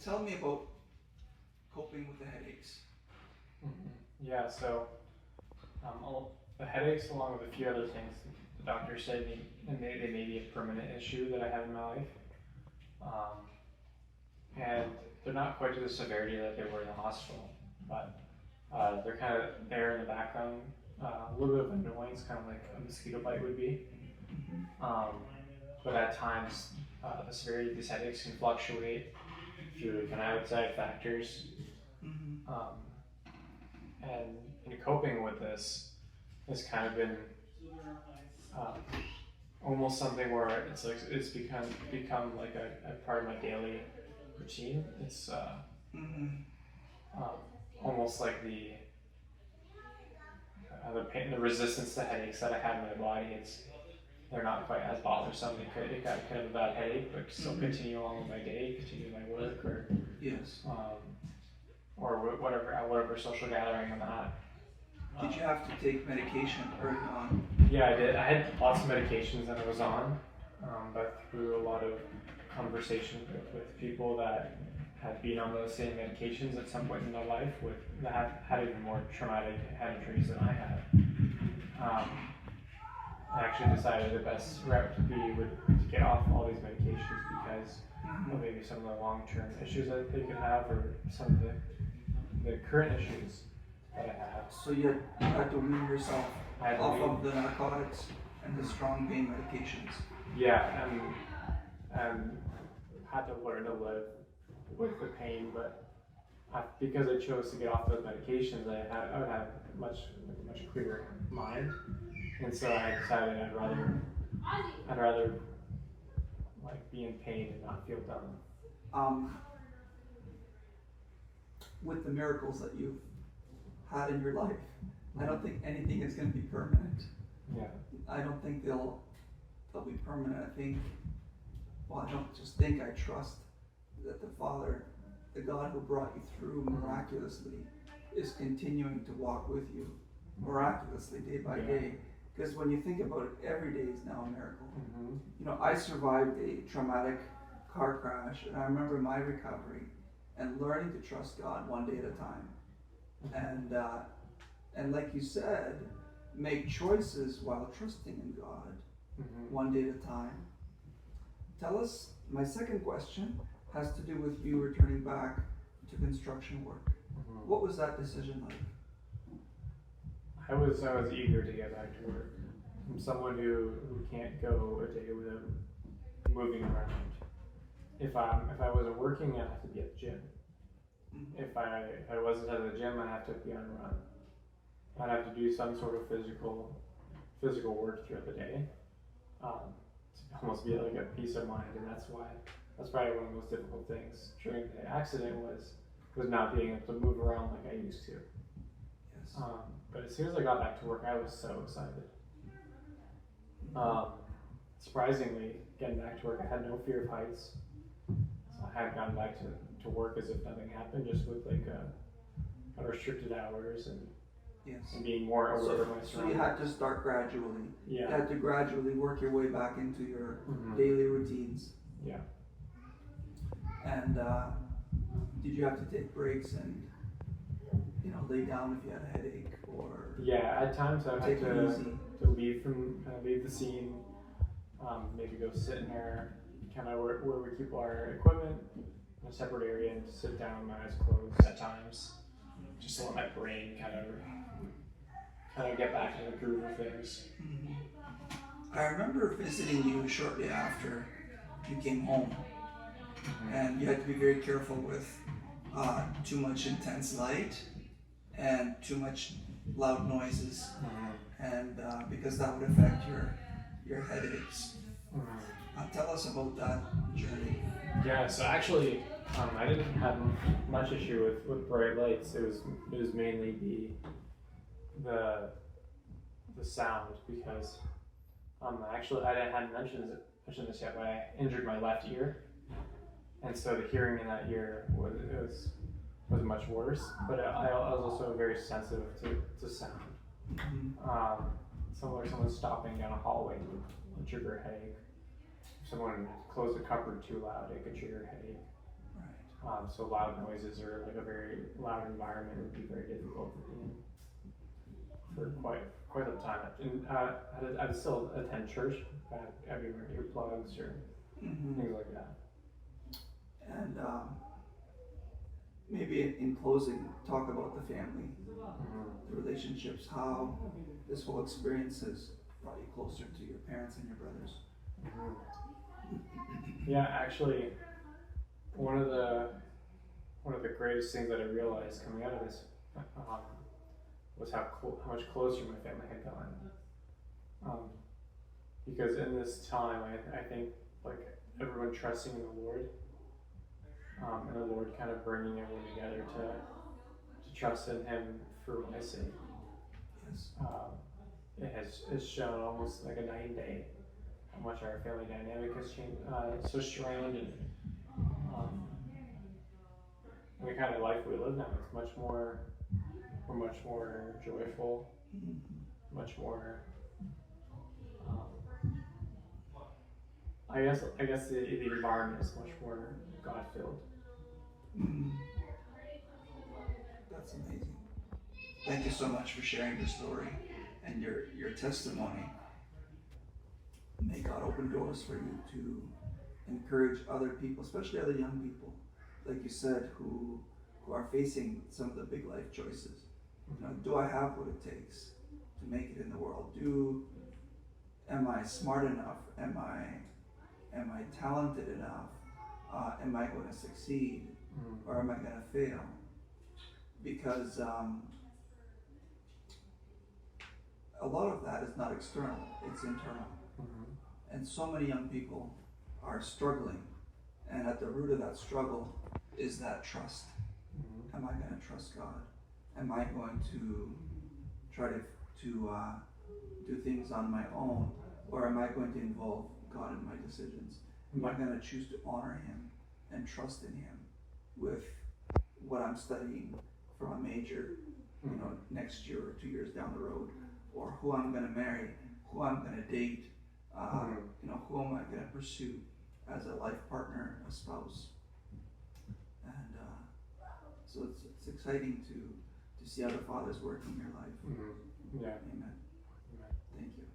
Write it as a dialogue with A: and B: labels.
A: tell me about coping with the headaches.
B: Mhm. Yeah, so the headaches, along with a few other things, the doctor said they may be a permanent issue that I have in my life. Um, and they're not quite to the severity that they were in the hospital, but they're kind of there in the background, a little bit of annoyance, kind of like a mosquito bite would be. Um, but at times, the severity of these headaches can fluctuate due to kind of outside factors.
A: Mm-hmm.
B: Um, and in coping with this, has kind of been um, almost something where it's become like a part of my daily routine. It's
A: Mm-hmm.
B: um, almost like the pain, the resistance to headaches that I have in my body. They're not quite as bothersome. It got kind of a bad headache, but still
A: Mm-hmm.
B: continue along with my day, continue my work,
A: Yes.
B: or whatever social gathering I'm at.
A: Did you have to take medication early on?
B: Yeah, I did. I had lots of medications that I was on, but through a lot of conversation with people that had been on those same medications at some point in their life, that had even more traumatic head injuries than I had. I actually decided the best route to be to get off all these medications because of maybe some of the long-term issues that they could have, or some of the current issues that I have.
A: So you had to wean yourself off of the narcotics and the strong pain medications.
B: Yeah, and had to learn to live with the pain, but because I chose to get off those medications, I would have a much clearer mind, and so I decided I'd rather like be in pain and not feel dumb.
A: With the miracles that you've had in your life, I don't think anything is going to be permanent.
B: Yeah.
A: I don't think they'll be permanent. I think, well, I don't just think, I trust that the Father, the God who brought you through miraculously, is continuing to walk with you miraculously day by day. Because when you think about it, every day is now a miracle.
B: Mm-hmm.
A: You know, I survived a traumatic car crash, and I remember my recovery and learning to trust God one day at a time. And like you said, make choices while trusting in God, one day at a time. Tell us, my second question has to do with you returning back to construction work. What was that decision like?
B: I was eager to get back to work. I'm someone who can't go a day without moving around. If I wasn't working, I'd have to be at the gym. If I wasn't at the gym, I'd have to be on a run. I'd have to do some sort of physical work throughout the day. To almost be like a peace of mind, and that's probably one of the most difficult things during the accident was not being able to move around like I used to.
A: Yes.
B: But as soon as I got back to work, I was so excited. Surprisingly, getting back to work, I had no fear of heights. So I had gone back to work as if nothing happened, just with like restricted hours and being more aware of my surroundings.
A: So you had to start gradually.
B: Yeah.
A: You had to gradually work your way back into your daily routines.
B: Yeah.
A: And did you have to take breaks and lay down if you had a headache, or?
B: Yeah, at times I had to leave the scene, maybe go sit in there, kind of where we keep our equipment in a separate area, and sit down, my eyes closed at times, just to let my brain kind of get back into the groove of things.
A: I remember visiting you shortly after you came home, and you had to be very careful with too much intense light and too much loud noises, and because that would affect your headaches. Tell us about that journey.
B: Yeah, so actually, I didn't have much issue with bright lights. It was mainly the sound, because actually I hadn't mentioned this yet, but I injured my left ear, and so the hearing in that ear was much worse. But I was also very sensitive to sound. Someone stopping down a hallway would trigger a headache. If someone closed a cupboard too loud, it could trigger a headache. So loud noises or like a very loud environment would be very difficult to be in for quite some time. And I'd still attend church. I'd be wearing earplugs or things like that.
A: And maybe in closing, talk about the family, the relationships, how this whole experience has brought you closer to your parents and your brothers.
B: Yeah, actually, one of the greatest things that I realized coming out of this was how much closer my family had gotten. Because in this time, I think like everyone trusting in the Lord, and the Lord kind of bringing everyone together to trust in Him for my sake.
A: Yes.
B: It has shown almost like a night and day how much our family dynamic has changed, so strong, and the kind of life we live now. It's we're much more joyful, much more. I guess the environment is much more God filled.
A: That's amazing. Thank you so much for sharing your story and your testimony. May God open doors for you to encourage other people, especially other young people, like you said, who are facing some of the big life choices. You know, do I have what it takes to make it in the world? Am I smart enough? Am I talented enough? Am I going to succeed, or am I going to fail? Because a lot of that is not external; it's internal. And so many young people are struggling, and at the root of that struggle is that trust. Am I going to trust God? Am I going to try to do things on my own, or am I going to involve God in my decisions? Am I going to choose to honor Him and trust in Him with what I'm studying for a major, next year or 2 years down the road, or who I'm going to marry, who I'm going to date, who am I going to pursue as a life partner, a spouse? And so it's exciting to see how the Father's working in your life.
B: Yeah.
A: Amen.
B: Amen.
A: Thank you.